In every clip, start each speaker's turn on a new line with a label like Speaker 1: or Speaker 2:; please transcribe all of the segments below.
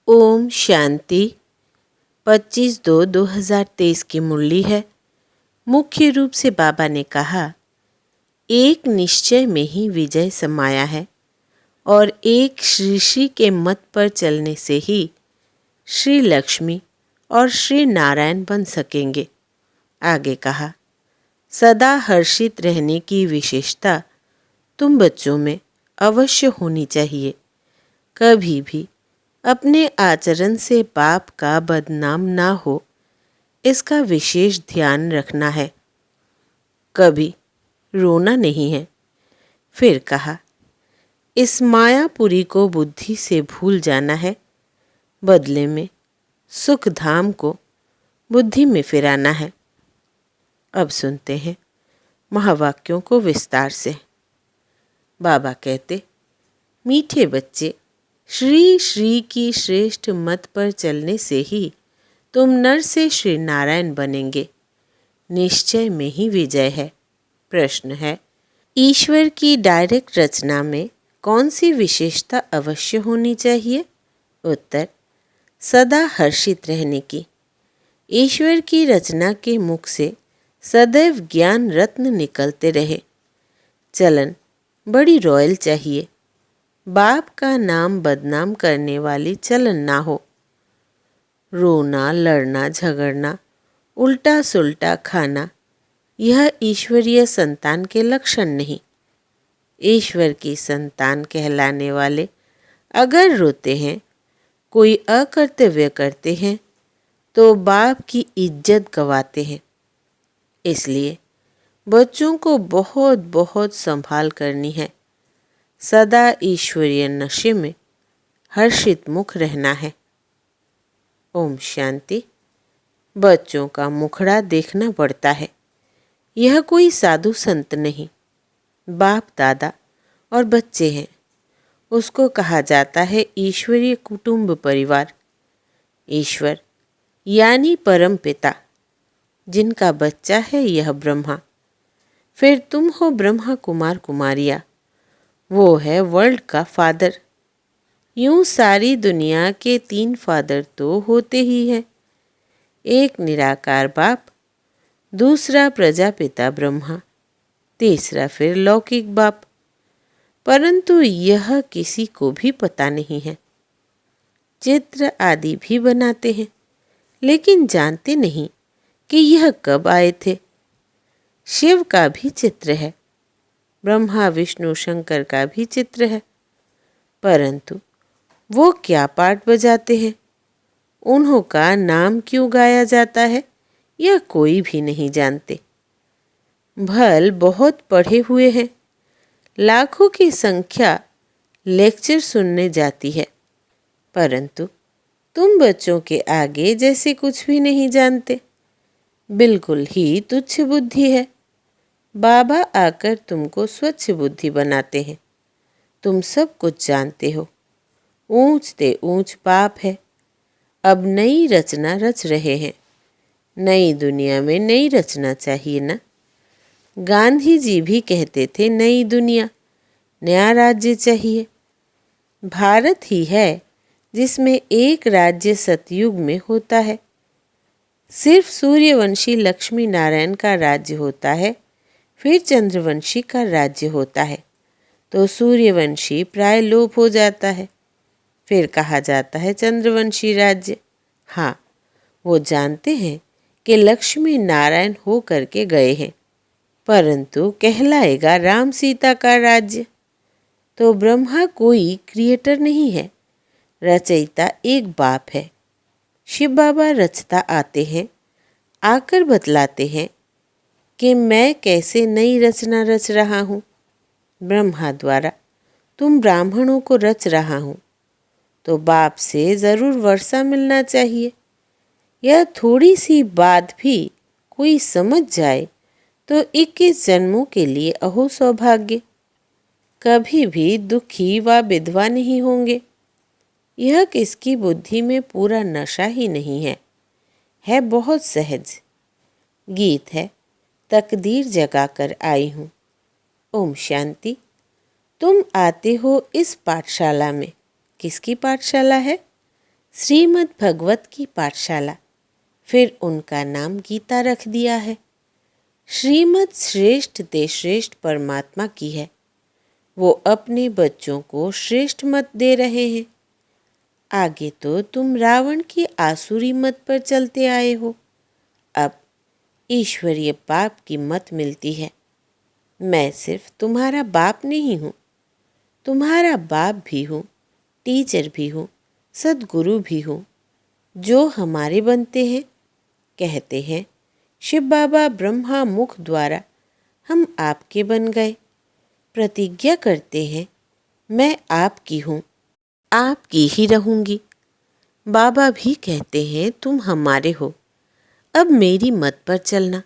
Speaker 1: ओम शांति 25/2/2023 की मुरली है। मुख्य रूप से बाबा ने कहा, एक निश्चय में ही विजय समाया है और एक श्री श्री के मत पर चलने से ही श्री लक्ष्मी और श्री नारायण बन सकेंगे। आगे कहा, सदा हर्षित रहने की विशेषता तुम बच्चों में अवश्य होनी चाहिए। कभी भी अपने आचरण से बाप का बदनाम ना हो, इसका विशेष ध्यान रखना है। कभी रोना नहीं है। फिर कहा, इस मायापुरी को बुद्धि से भूल जाना है, बदले में सुख धाम को बुद्धि में फिराना है। अब सुनते हैं महावाक्यों को विस्तार से। बाबा कहते, मीठे बच्चे, श्री श्री की श्रेष्ठ मत पर चलने से ही तुम नर से श्री नारायण बनेंगे। निश्चय में ही विजय है। प्रश्न है, ईश्वर की डायरेक्ट रचना में कौन सी विशेषता अवश्य होनी चाहिए? उत्तर, सदा हर्षित रहने की। ईश्वर की रचना के मुख से सदैव ज्ञान रत्न निकलते रहे। चलन बड़ी रॉयल चाहिए। बाप का नाम बदनाम करने वाली चलन ना हो। रोना, लड़ना, झगड़ना, उल्टा सुल्टा खाना, यह ईश्वरीय संतान के लक्षण नहीं। ईश्वर की संतान कहलाने वाले अगर रोते हैं, कोई अकर्तव्य करते हैं, तो बाप की इज्जत गंवाते हैं। इसलिए बच्चों को बहुत बहुत संभाल करनी है। सदा ईश्वरीय नशे में हर्षित मुख रहना है। ओम शांति। बच्चों का मुखड़ा देखना पड़ता है। यह कोई साधु संत नहीं, बाप दादा और बच्चे हैं। उसको कहा जाता है ईश्वरीय कुटुंब परिवार। ईश्वर यानी परम पिता, जिनका बच्चा है यह ब्रह्मा। फिर तुम हो ब्रह्मा कुमार कुमारियाँ। वो है वर्ल्ड का फादर। यूं सारी दुनिया के 3 फादर तो होते ही हैं। एक निराकार बाप, दूसरा प्रजापिता ब्रह्मा, तीसरा फिर लौकिक बाप। परंतु यह किसी को भी पता नहीं है। चित्र आदि भी बनाते हैं, लेकिन जानते नहीं कि यह कब आए थे। शिव का भी चित्र है, ब्रह्मा विष्णु शंकर का भी चित्र है, परंतु वो क्या पाठ बजाते हैं, उन्हों का नाम क्यों गाया जाता है, यह कोई भी नहीं जानते। भल बहुत पढ़े हुए हैं, लाखों की संख्या लेक्चर सुनने जाती है, परंतु तुम बच्चों के आगे जैसे कुछ भी नहीं जानते। बिल्कुल ही तुच्छ बुद्धि है। बाबा आकर तुमको स्वच्छ बुद्धि बनाते हैं। तुम सब कुछ जानते हो। ऊंच ते ऊंच बाप है। अब नई रचना रच रहे हैं। नई दुनिया में नई रचना चाहिए ना। गांधी जी भी कहते थे नई दुनिया, नया राज्य चाहिए। भारत ही है जिसमें एक राज्य सतयुग में होता है। सिर्फ सूर्यवंशी लक्ष्मी नारायण का राज्य होता है, फिर चंद्रवंशी का राज्य होता है, तो सूर्यवंशी प्राय लोप हो जाता है। फिर कहा जाता है चंद्रवंशी राज्य। हाँ, वो जानते हैं कि लक्ष्मी नारायण हो करके गए हैं, परंतु कहलाएगा राम सीता का राज्य। तो ब्रह्मा कोई क्रिएटर नहीं है, रचयिता एक बाप है। शिव बाबा रचता आते हैं, आकर बतलाते हैं कि मैं कैसे नई रचना रच रहा हूँ। ब्रह्मा द्वारा तुम ब्राह्मणों को रच रहा हूँ, तो बाप से ज़रूर वर्षा मिलना चाहिए। यह थोड़ी सी बात भी कोई समझ जाए तो 21 जन्मों के लिए अहो सौभाग्य। कभी भी दुखी व विधवा नहीं होंगे। यह किसकी बुद्धि में पूरा नशा ही नहीं है बहुत सहज। गीत है, तकदीर जगाकर आई हूँ। ओम शांति। तुम आते हो इस पाठशाला में। किसकी पाठशाला है? श्रीमद् भगवत की पाठशाला, फिर उनका नाम गीता रख दिया है। श्रीमद् श्रेष्ठ ते श्रेष्ठ परमात्मा की है। वो अपने बच्चों को श्रेष्ठ मत दे रहे हैं। आगे तो तुम रावण की आसुरी मत पर चलते आए हो, अब ईश्वरीय बाप की मत मिलती है। मैं सिर्फ तुम्हारा बाप नहीं हूँ, तुम्हारा बाप भी हूँ, टीचर भी हूँ, सद्गुरु भी हूँ। जो हमारे बनते हैं, कहते हैं शिव बाबा ब्रह्मा मुख द्वारा हम आपके बन गए। प्रतिज्ञा करते हैं मैं आपकी हूँ, आपकी ही रहूँगी। बाबा भी कहते हैं तुम हमारे हो, अब मेरी मत पर चलना।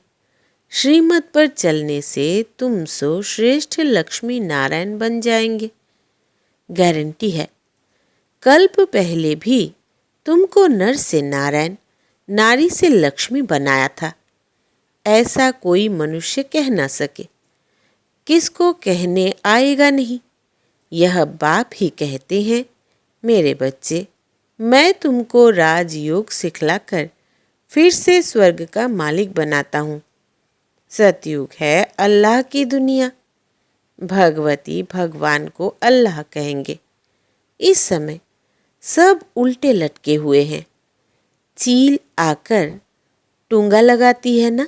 Speaker 1: श्रीमत पर चलने से तुम सो श्रेष्ठ लक्ष्मी नारायण बन जाएंगे। गारंटी है। कल्प पहले भी तुमको नर से नारायण, नारी से लक्ष्मी बनाया था। ऐसा कोई मनुष्य कह ना सके। किसको कहने आएगा नहीं। यह बाप ही कहते हैं मेरे बच्चे, मैं तुमको राजयोग सिखलाकर फिर से स्वर्ग का मालिक बनाता हूँ। सतयुग है अल्लाह की दुनिया। भगवती भगवान को अल्लाह कहेंगे। इस समय सब उल्टे लटके हुए हैं। चील आकर टूंगा लगाती है ना,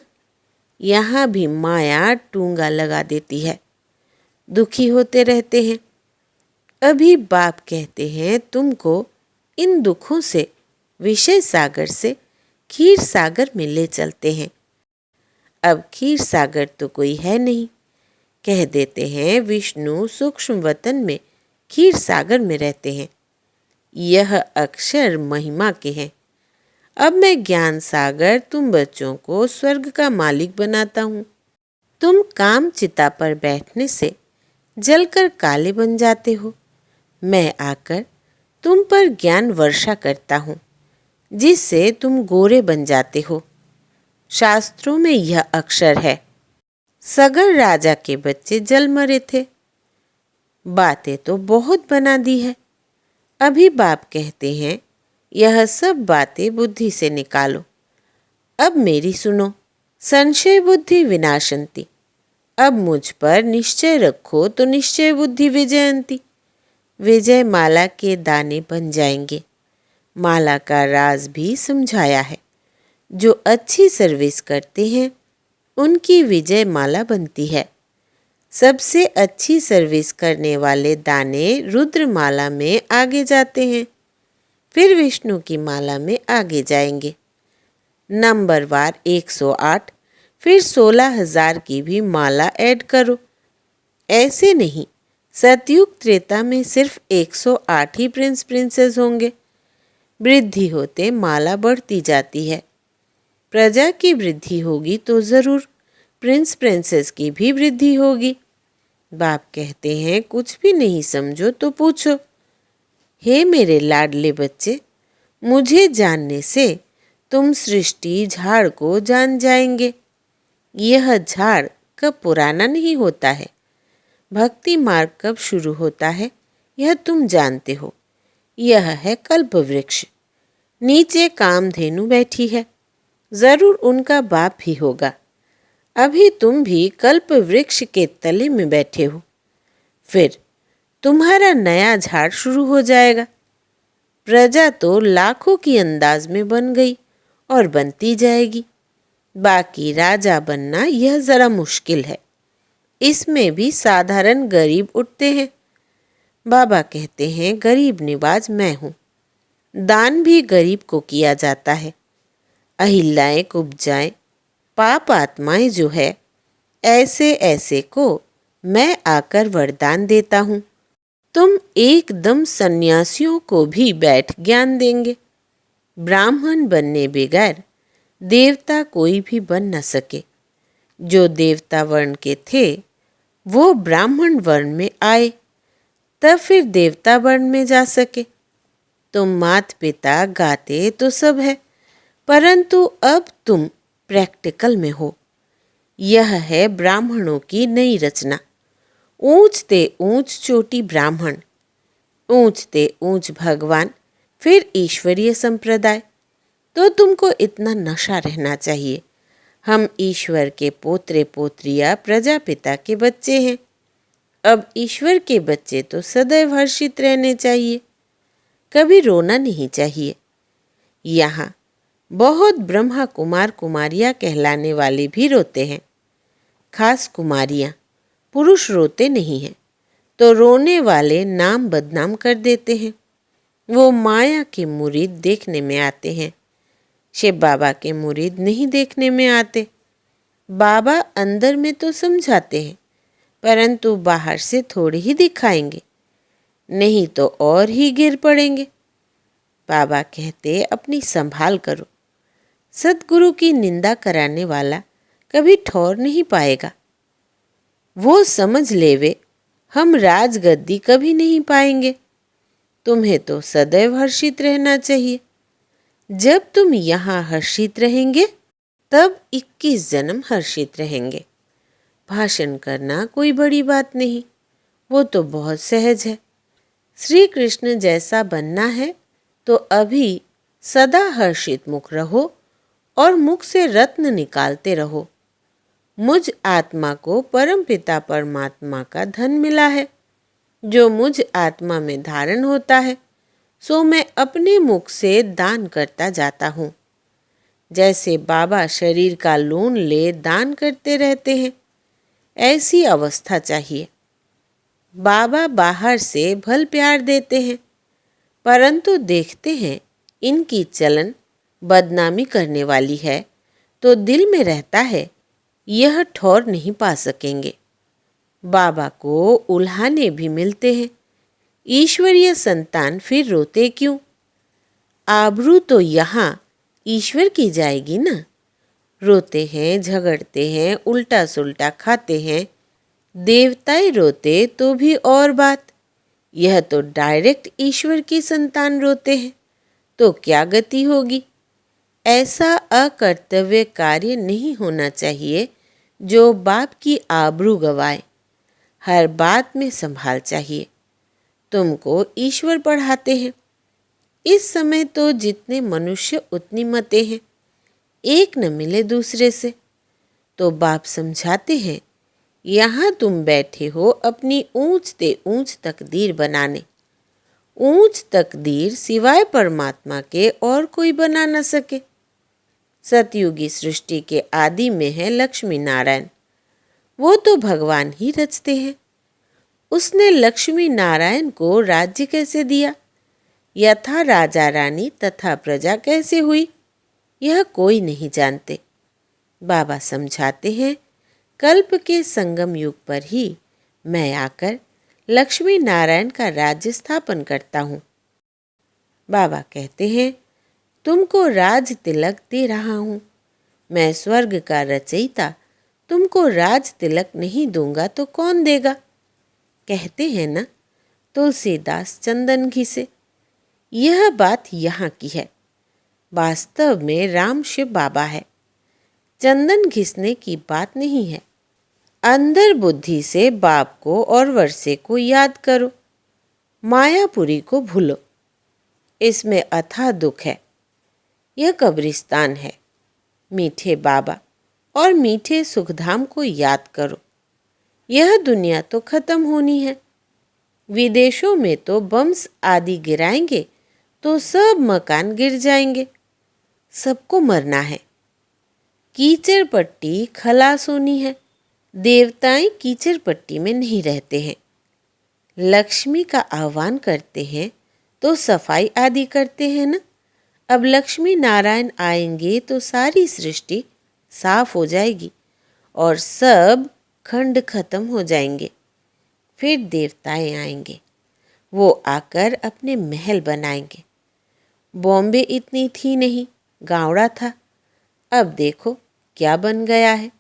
Speaker 1: यहाँ भी माया टूंगा लगा देती है। दुखी होते रहते हैं। अभी बाप कहते हैं तुमको इन दुखों से, विषय सागर से क्षीर सागर में ले चलते हैं। अब क्षीर सागर तो कोई है नहीं। कह देते हैं विष्णु सूक्ष्म वतन में क्षीर सागर में रहते हैं। यह अक्षर महिमा के हैं। अब मैं ज्ञान सागर तुम बच्चों को स्वर्ग का मालिक बनाता हूँ। तुम काम चिता पर बैठने से जलकर काले बन जाते हो। मैं आकर तुम पर ज्ञान वर्षा करता हूँ, जिससे तुम गोरे बन जाते हो। शास्त्रों में यह अक्षर है। सगर राजा के बच्चे जल मरे थे। बातें तो बहुत बना दी है। अभी बाप कहते हैं यह सब बातें बुद्धि से निकालो। अब मेरी सुनो। संशय बुद्धि विनाशंति। अब मुझ पर निश्चय रखो तो निश्चय बुद्धि विजयंती। विजय माला के दाने बन जाएंगे। माला का राज भी समझाया है। जो अच्छी सर्विस करते हैं उनकी विजय माला बनती है। सबसे अच्छी सर्विस करने वाले दाने रुद्र माला में आगे जाते हैं, फिर विष्णु की माला में आगे जाएंगे। नंबरवार 108, फिर 16,000 की भी माला ऐड करो। ऐसे नहीं, सतयुग त्रेता में सिर्फ 108 ही प्रिंस प्रिंसेस होंगे। वृद्धि होते माला बढ़ती जाती है। प्रजा की वृद्धि होगी तो ज़रूर प्रिंस प्रिंसेस की भी वृद्धि होगी। बाप कहते हैं कुछ भी नहीं समझो तो पूछो। हे मेरे लाडले बच्चे, मुझे जानने से तुम सृष्टि झाड़ को जान जाएंगे। यह झाड़ कब पुराना नहीं होता है। भक्ति मार्ग कब शुरू होता है यह तुम जानते हो। यह है कल्प वृक्ष। नीचे कामधेनु बैठी है, जरूर उनका बाप ही होगा। अभी तुम भी कल्प वृक्ष के तले में बैठे हो। फिर तुम्हारा नया झाड़ शुरू हो जाएगा। प्रजा तो लाखों की अंदाज में बन गई और बनती जाएगी। बाकी राजा बनना यह जरा मुश्किल है। इसमें भी साधारण गरीब उठते हैं। बाबा कहते हैं गरीब निवाज मैं हूँ। दान भी गरीब को किया जाता है। अहिल्याएं कुब्जाएं पाप आत्माएं जो है, ऐसे ऐसे को मैं आकर वरदान देता हूँ। तुम एकदम सन्यासियों को भी बैठ ज्ञान देंगे। ब्राह्मण बनने बगैर देवता कोई भी बन न सके। जो देवता वर्ण के थे वो ब्राह्मण वर्ण में आए, तब फिर देवता वर्ण में जा सके। तुम माता पिता गाते तो सब है, परंतु अब तुम प्रैक्टिकल में हो। यह है ब्राह्मणों की नई रचना। ऊंचते ऊंच चोटी ब्राह्मण, ऊंचते ऊंच भगवान, फिर ईश्वरीय संप्रदाय, तो तुमको इतना नशा रहना चाहिए। हम ईश्वर के पोत्रे पोत्रियाँ प्रजापिता के बच्चे हैं। अब ईश्वर के बच्चे तो सदैव हर्षित रहने चाहिए, कभी रोना नहीं चाहिए। यहाँ बहुत ब्रह्मा कुमार कुमारियाँ कहलाने वाले भी रोते हैं, खास कुमारियाँ। पुरुष रोते नहीं हैं, तो रोने वाले नाम बदनाम कर देते हैं। वो माया के मुरीद देखने में आते हैं, शिव बाबा के मुरीद नहीं देखने में आते। बाबा अंदर में तो समझाते हैं, परंतु बाहर से थोड़ी ही दिखाएंगे, नहीं तो और ही गिर पड़ेंगे। बाबा कहते अपनी संभाल करो। सतगुरु की निंदा कराने वाला कभी ठौर नहीं पाएगा। वो समझ लेवे हम राजगद्दी कभी नहीं पाएंगे। तुम्हें तो सदैव हर्षित रहना चाहिए। जब तुम यहाँ हर्षित रहेंगे, तब 21 जन्म हर्षित रहेंगे। भाषण करना कोई बड़ी बात नहीं, वो तो बहुत सहज है। श्री कृष्ण जैसा बनना है तो अभी सदा हर्षित मुख रहो और मुख से रत्न निकालते रहो। मुझ आत्मा को परमपिता परमात्मा का धन मिला है। जो मुझ आत्मा में धारण होता है, सो मैं अपने मुख से दान करता जाता हूँ। जैसे बाबा शरीर का लोन ले दान करते रहते हैं, ऐसी अवस्था चाहिए। बाबा बाहर से भल प्यार देते हैं, परंतु देखते हैं इनकी चलन बदनामी करने वाली है, तो दिल में रहता है यह ठौर नहीं पा सकेंगे। बाबा को उल्हाने भी मिलते हैं। ईश्वरीय संतान फिर रोते क्यों? आबरू तो यहाँ ईश्वर की जाएगी ना। रोते हैं, झगड़ते हैं, उल्टा सुल्टा खाते हैं। देवताएं रोते तो भी और बात, यह तो डायरेक्ट ईश्वर की संतान रोते हैं, तो क्या गति होगी? ऐसा अकर्तव्य कार्य नहीं होना चाहिए जो बाप की आबरू गवाए। हर बात में संभाल चाहिए। तुमको ईश्वर पढ़ाते हैं। इस समय तो जितने मनुष्य उतनी मतें हैं, एक न मिले दूसरे से। तो बाप समझाते हैं, यहाँ तुम बैठे हो अपनी ऊंचते ऊंच तकदीर बनाने। ऊंच तकदीर सिवाय परमात्मा के और कोई बना न सके। सतयुगी सृष्टि के आदि में है लक्ष्मी नारायण, वो तो भगवान ही रचते हैं। उसने लक्ष्मी नारायण को राज्य कैसे दिया, यथा राजा रानी तथा प्रजा कैसे हुई, यह कोई नहीं जानते। बाबा समझाते हैं, कल्प के संगम युग पर ही मैं आकर लक्ष्मी नारायण का राज्य स्थापन करता हूँ। बाबा कहते हैं, तुमको राज तिलक दे रहा हूँ। मैं स्वर्ग का रचयिता तुमको राज तिलक नहीं दूंगा तो कौन देगा? कहते हैं ना, तुलसीदास चंदन घिसे। यह बात यहाँ की है। वास्तव में राम शिव बाबा है। चंदन घिसने की बात नहीं है। अंदर बुद्धि से बाप को और वर्षे को याद करो, मायापुरी को भूलो। इसमें अथाह दुख है। यह कब्रिस्तान है। मीठे बाबा और मीठे सुखधाम को याद करो। यह दुनिया तो खत्म होनी है। विदेशों में तो बम्स आदि गिराएंगे तो सब मकान गिर जाएंगे। सबको मरना है। कीचड़ पट्टी खलास होनी है। देवताएं कीचड़ पट्टी में नहीं रहते हैं। लक्ष्मी का आह्वान करते हैं तो सफाई आदि करते हैं ना। अब लक्ष्मी नारायण आएंगे तो सारी सृष्टि साफ हो जाएगी और सब खंड खत्म हो जाएंगे। फिर देवताएं आएंगे, वो आकर अपने महल बनाएंगे। बॉम्बे इतनी थी नहीं, गावड़ा था। अब देखो क्या बन गया है।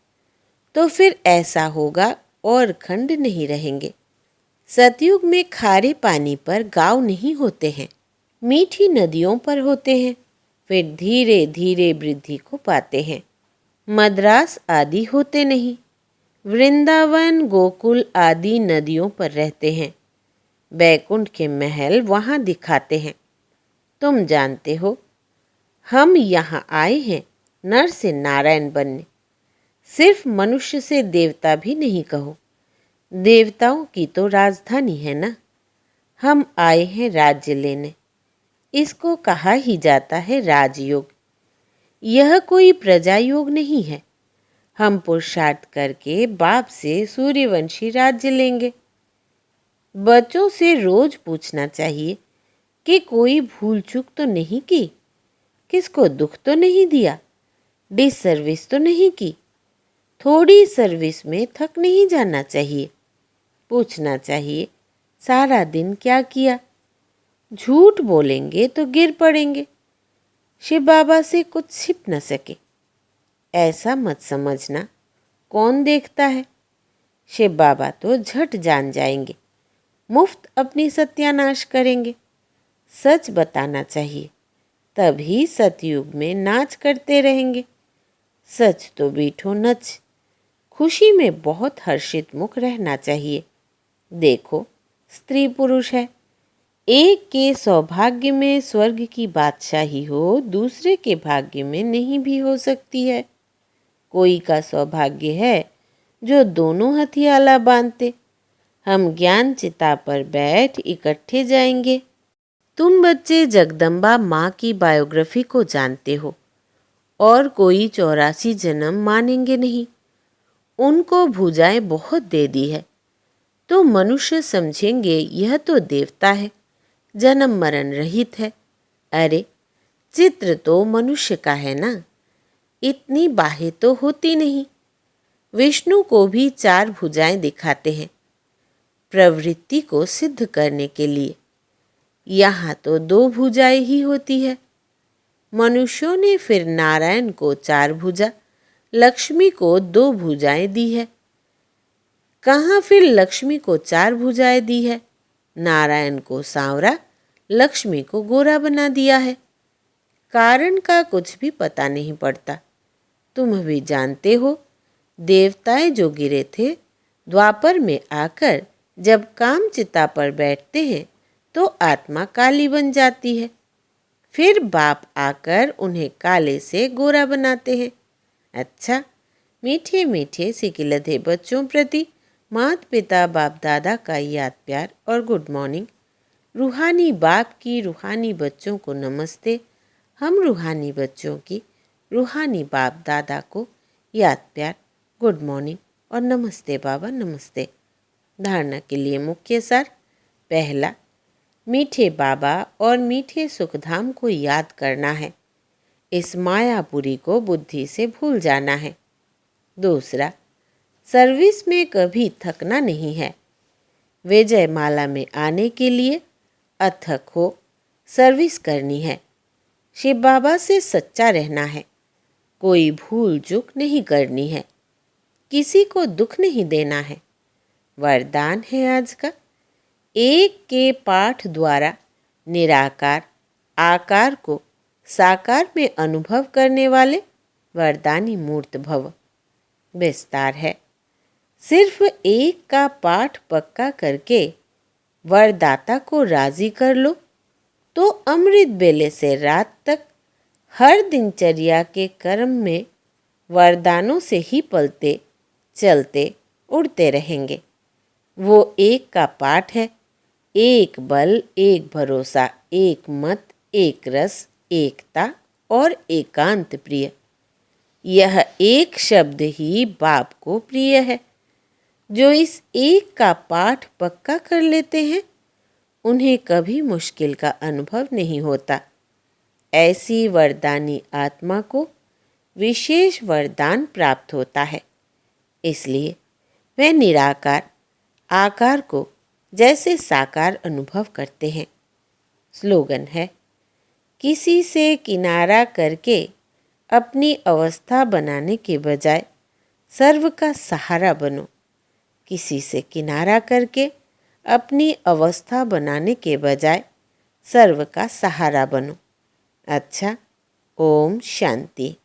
Speaker 1: तो फिर ऐसा होगा और खंड नहीं रहेंगे। सतयुग में खारे पानी पर गांव नहीं होते हैं, मीठी नदियों पर होते हैं। फिर धीरे धीरे वृद्धि को पाते हैं। मद्रास आदि होते नहीं। वृंदावन गोकुल आदि नदियों पर रहते हैं। बैकुंठ के महल वहाँ दिखाते हैं। तुम जानते हो, हम यहाँ आए हैं नर से नारायण बनने। सिर्फ मनुष्य से देवता भी नहीं कहो, देवताओं की तो राजधानी है ना। हम आए हैं राज्य लेने, इसको कहा ही जाता है राजयोग। यह कोई प्रजा योग नहीं है। हम पुरुषार्थ करके बाप से सूर्यवंशी राज्य लेंगे। बच्चों से रोज पूछना चाहिए कि कोई भूल चूक तो नहीं की, किसको दुख तो नहीं दिया, डिसर्विस तो नहीं की, थोड़ी सर्विस में थक नहीं जाना चाहिए। पूछना चाहिए सारा दिन क्या किया। झूठ बोलेंगे तो गिर पड़ेंगे। शिव बाबा से कुछ छिप न सके, ऐसा मत समझना। कौन देखता है? शिव बाबा तो झट जान जाएंगे, मुफ्त अपनी सत्यानाश करेंगे। सच बताना चाहिए, तभी सतयुग में नाच करते रहेंगे। सच तो बीठो नच। खुशी में बहुत हर्षित मुख रहना चाहिए। देखो, स्त्री पुरुष है, एक के सौभाग्य में स्वर्ग की बादशाही हो, दूसरे के भाग्य में नहीं भी हो सकती है। कोई का सौभाग्य है जो दोनों हथियाला बांधते। हम ज्ञान चिता पर बैठ इकट्ठे जाएंगे। तुम बच्चे जगदम्बा माँ की बायोग्राफी को जानते हो, और कोई 84 जन्म मानेंगे नहीं। उनको भुजाएं बहुत दे दी है, तो मनुष्य समझेंगे यह तो देवता है, जन्म मरण रहित है। अरे, चित्र तो मनुष्य का है ना, इतनी बाहें तो होती नहीं। विष्णु को भी 4 भुजाएं दिखाते हैं, प्रवृत्ति को सिद्ध करने के लिए। यहाँ तो 2 भुजाएं ही होती है। मनुष्यों ने फिर नारायण को 4 भुजा, लक्ष्मी को 2 भुजाएं दी है। कहाँ फिर लक्ष्मी को 4 भुजाएं दी है? नारायण को सांवरा, लक्ष्मी को गोरा बना दिया है। कारण का कुछ भी पता नहीं पड़ता। तुम भी जानते हो, देवताएं जो गिरे थे, द्वापर में आकर जब काम चिता पर बैठते हैं तो आत्मा काली बन जाती है। फिर बाप आकर उन्हें काले से गोरा बनाते हैं। अच्छा, मीठे मीठे सिकिलधे बच्चों प्रति माता पिता बाप दादा का याद प्यार और गुड मॉर्निंग। रूहानी बाप की रूहानी बच्चों को नमस्ते। हम रूहानी बच्चों की रूहानी बाप दादा को याद प्यार, गुड मॉर्निंग और नमस्ते बाबा नमस्ते। धारणा के लिए मुख्य सार। पहला, मीठे बाबा और मीठे सुखधाम को याद करना है। इस मायापुरी को बुद्धि से भूल जाना है। दूसरा, सर्विस में कभी थकना नहीं है। विजय माला में आने के लिए अथक हो सर्विस करनी है। शिव बाबा से सच्चा रहना है। कोई भूल चूक नहीं करनी है। किसी को दुख नहीं देना है। वरदान है आज का, एक के पाठ द्वारा निराकार आकार को साकार में अनुभव करने वाले वरदानी मूर्त भव। विस्तार है, सिर्फ एक का पाठ पक्का करके वरदाता को राजी कर लो तो अमृत बेले से रात तक हर दिनचर्या के कर्म में वरदानों से ही पलते चलते उड़ते रहेंगे। वो एक का पाठ है, एक बल, एक भरोसा, एक मत, एक रस, एकता और एकांत प्रिय। यह एक शब्द ही बाप को प्रिय है। जो इस एक का पाठ पक्का कर लेते हैं, उन्हें कभी मुश्किल का अनुभव नहीं होता। ऐसी वरदानी आत्मा को विशेष वरदान प्राप्त होता है। इसलिए वे निराकार आकार को जैसे साकार अनुभव करते हैं। स्लोगन है, किसी से किनारा करके अपनी अवस्था बनाने के बजाय सर्व का सहारा बनो। किसी से किनारा करके अपनी अवस्था बनाने के बजाय सर्व का सहारा बनो। अच्छा, ओम शांति।